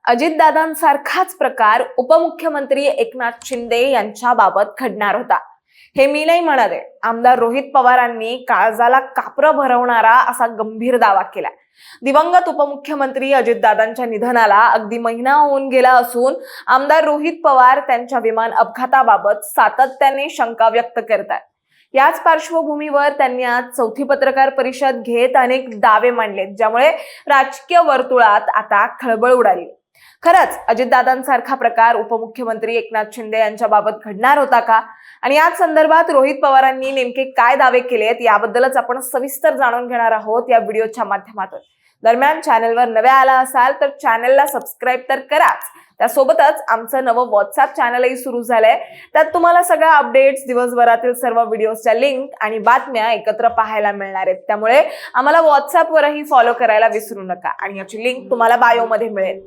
अजितदादांसारखाच प्रकार उपमुख्यमंत्री एकनाथ शिंदे यांच्या बाबत घडणार होता. हे मी नाही म्हणत, आमदार रोहित पवारांनी काळजाला कापरं भरवणारा असा गंभीर दावा केला. दिवंगत उपमुख्यमंत्री अजितदादांच्या निधनाला अगदी महिना होऊन गेला असून आमदार रोहित पवार त्यांच्या विमान अपघाताबाबत सातत्याने शंका व्यक्त करतात. याच पार्श्वभूमीवर त्यांनी आज चौथी पत्रकार परिषद घेत अनेक दावे मांडलेत, ज्यामुळे राजकीय वर्तुळात आता खळबळ उडाली. खरंच अजितदादांसारखा प्रकार उपमुख्यमंत्री एकनाथ शिंदे यांच्या बाबत घडणार होता का, आणि याच संदर्भात रोहित पवारांनी नेमके काय दावे केलेत याबद्दलच आपण सविस्तर जाणून घेणार आहोत या व्हिडिओच्या माध्यमातून. दरम्यान चॅनलवर नवे आला असाल तर चॅनलला सबस्क्राईब तर कराच. त्यासोबतच आमचं नवं व्हॉट्सअप चॅनलही सुरू झालंय. त्यात तुम्हाला सगळ्या अपडेट्स, दिवसभरातील सर्व व्हिडिओच्या लिंक आणि बातम्या एकत्र पाहायला मिळणार आहेत. त्यामुळे आम्हाला व्हॉट्सअपवरही फॉलो करायला विसरू नका आणि याची लिंक तुम्हाला बायोमध्ये मिळेल.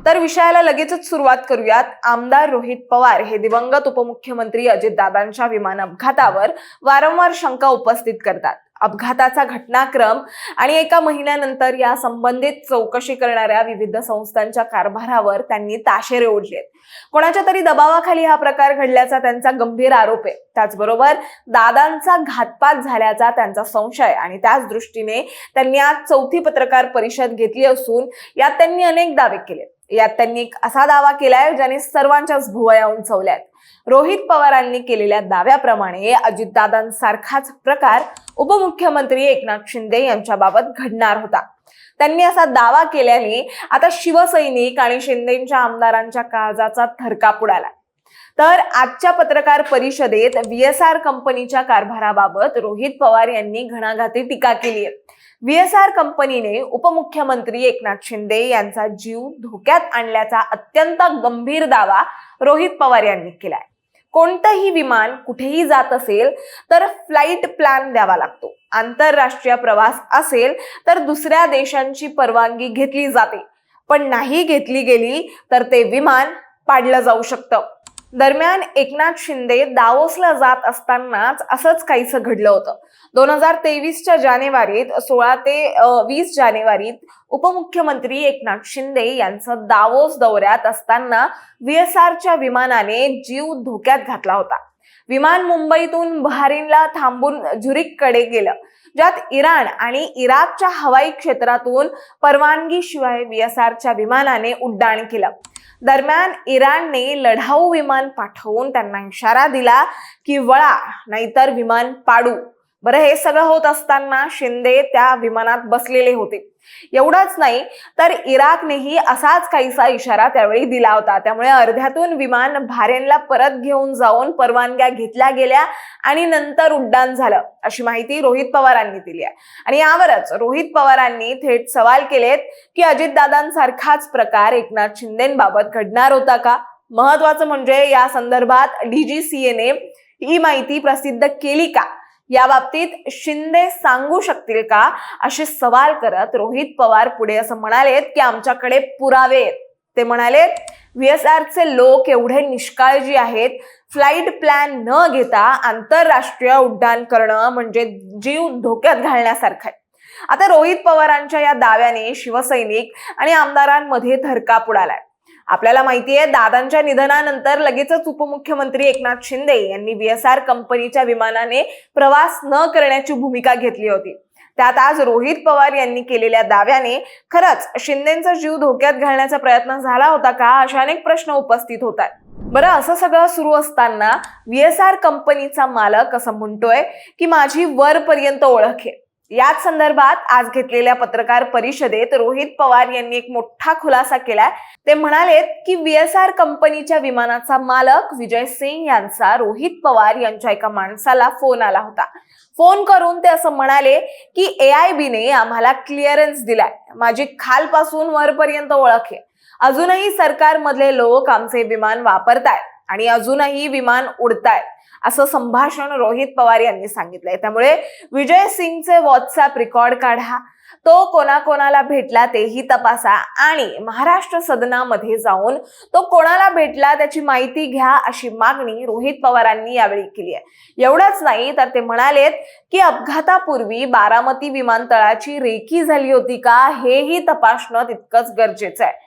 तर विषयाला लगेचच सुरुवात करूयात. आमदार रोहित पवार हे दिवंगत उपमुख्यमंत्री अजितदादांच्या विमान अपघातावर वारंवार शंका उपस्थित करतात. अपघाताचा घटनाक्रम आणि एका महिन्यानंतर या संबंधित चौकशी करणाऱ्या विविध संस्थांच्या कारभारावर त्यांनी ताशेरे ओढलेत. कोणाच्या तरी दबावाखाली हा प्रकार घडल्याचा त्यांचा गंभीर आरोप आहे. त्याचबरोबर दादांचा घातपात झाल्याचा त्यांचा संशय, आणि त्याच दृष्टीने त्यांनी आज चौथी पत्रकार परिषद घेतली असून यात त्यांनी अनेक दावे केले. यात त्यांनी एक असा दावा केलाय ज्याने सर्वांच्याच भुवया उंचावल्यात. रोहित पवारांनी केलेल्या दाव्याप्रमाणे अजितदादांसारखाच प्रकार उपमुख्यमंत्री एकनाथ शिंदे यांच्या बाबत घडणार होता. त्यांनी असा दावा केल्याने आता शिवसैनिक आणि शिंदेच्या आमदारांच्या काळजाचा थरकाप उडाला. तर आजच्या पत्रकार परिषदेत VSR कंपनीच्या कारभाराबाबत रोहित पवार यांनी घणाघाती टीका केली आहे. VSR कंपनीने उपमुख्यमंत्री एकनाथ शिंदे यांचा जीव धोक्यात आणल्याचा अत्यंत गंभीर दावा रोहित पवार यांनी केलाय. कोणतंही विमान कुठेही जात असेल तर फ्लाईट प्लॅन द्यावा लागतो. आंतरराष्ट्रीय प्रवास असेल तर दुसऱ्या देशांची परवानगी घेतली जाते, पण नाही घेतली गेली तर ते विमान पाडलं जाऊ शकतं. दरम्यान एकनाथ शिंदे दावोसला जात असतानाच असंच काहीसं घडलं होतं. 2023च्या जानेवारीत 16 ते 20 जानेवारीत उपमुख्यमंत्री एकनाथ शिंदे यांचं दावोस दौऱ्यात असताना VSRच्या विमानाने जीव धोक्यात घातला होता. विमान मुंबईतून बहारीनला थांबून झुरिककडे गेलं, ज्यात इराण आणि इराकच्या हवाई क्षेत्रातून परवानगीशिवाय VSRच्या विमानाने उड्डाण केलं. दरम्यान इराणने लढाऊ विमान पाठवून त्यांना इशारा दिला की वळा, नाहीतर विमान पाडू. बरं, हे सगळं होत असताना शिंदे त्या विमानात बसलेले होते. एवढंच नाही तर इराकनेही असाच काहीसा इशारा त्यावेळी दिला होता. त्यामुळे अर्ध्यातून विमान बहारेनला परत घेऊन जाऊन परवानग्या घेतल्या गेल्या आणि नंतर उड्डाण झालं, अशी माहिती रोहित पवारांनी दिली आहे. आणि यावरच रोहित पवारांनी थेट सवाल केलेत की अजितदादांसारखाच प्रकार एकनाथ शिंदेबाबत घडणार होता का. महत्वाचं म्हणजे या संदर्भात DGCAने ही माहिती प्रसिद्ध केली का, या बाबतीत शिंदे सांगू शकतील का, असे सवाल करत रोहित पवार पुढे असं म्हणालेत की आमच्याकडे पुरावे आहेत. ते म्हणालेत VSRचे लोक एवढे निष्काळजी आहेत, फ्लाईट प्लॅन न घेता आंतरराष्ट्रीय उड्डाण करणं म्हणजे जीव धोक्यात घालण्यासारखं आहे. आता रोहित पवारांच्या या दाव्याने शिवसैनिक आणि आमदारांमध्ये थरकाप उडालाय. आपल्याला माहितीये, दादांच्या निधनानंतर लगेचच उपमुख्यमंत्री एकनाथ शिंदे यांनी VSR कंपनीच्या विमानाने प्रवास न करण्याची भूमिका घेतली होती. त्यात आज रोहित पवार यांनी केलेल्या दाव्याने खरंच शिंदेंचा जीव धोक्यात घालण्याचा प्रयत्न झाला होता का, अशा अनेक प्रश्न उपस्थित होतात. बरं, असं सगळं सुरू असताना VSR कंपनीचा मालक असं म्हणतोय की माझी वरपर्यंत ओळख आहे. याच संदर्भात आज घेतलेल्या पत्रकार परिषदेत रोहित पवार यांनी एक मोठा खुलासा केलाय. ते म्हणालेत की VSR कंपनीच्या विमानाचा मालक विजय सिंग यांचा रोहित पवार यांच्या एका माणसाला फोन आला होता. फोन करून ते असं म्हणाले की AIBने आम्हाला क्लिअरन्स दिलाय, माझी खालपासून वरपर्यंत ओळख आहे. अजूनही सरकारमधले लोक आमचे विमान वापरतायत आणि अजूनही विमान उडतायत, असं संभाषण रोहित पवार यांनी सांगितलंय. त्यामुळे विजय सिंगचे व्हॉट्सअप रेकॉर्ड काढा, तो कोणाकोणाला भेटला तेही तपासा आणि महाराष्ट्र सदनामध्ये जाऊन तो कोणाला भेटला त्याची माहिती घ्या, अशी मागणी रोहित पवारांनी यावेळी केली आहे. एवढंच नाही तर ते म्हणालेत की अपघातापूर्वी बारामती विमानतळाची रेकी झाली होती का, हेही तपासणं तितकंच गरजेचं आहे.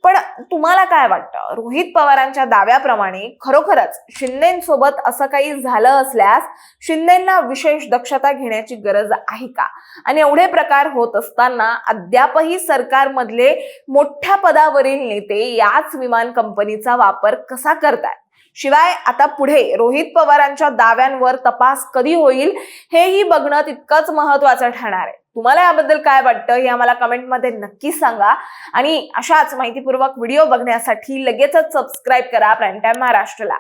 पण तुम्हाला काय वाटतं, रोहित पवारांच्या दाव्याप्रमाणे खरोखरच शिंदेसोबत असं काही झालं असल्यास शिंदेंना विशेष दक्षता घेण्याची गरज आहे का? आणि एवढे प्रकार होत असताना अद्यापही सरकारमधले मोठ्या पदावरील नेते याच विमान कंपनीचा वापर कसा करतात? शिवाय आता पुढे रोहित पवारांच्या दाव्यांवर तपास कधी होईल हेही बघणं तितकंच महत्वाचं ठरणार आहे. तुम्हाला याबद्दल काय वाटतं हे आम्हाला कमेंटमध्ये नक्की सांगा. आणि अशाच माहितीपूर्वक व्हिडिओ बघण्यासाठी लगेचच सबस्क्राईब करा प्राईम टाइम महाराष्ट्रला.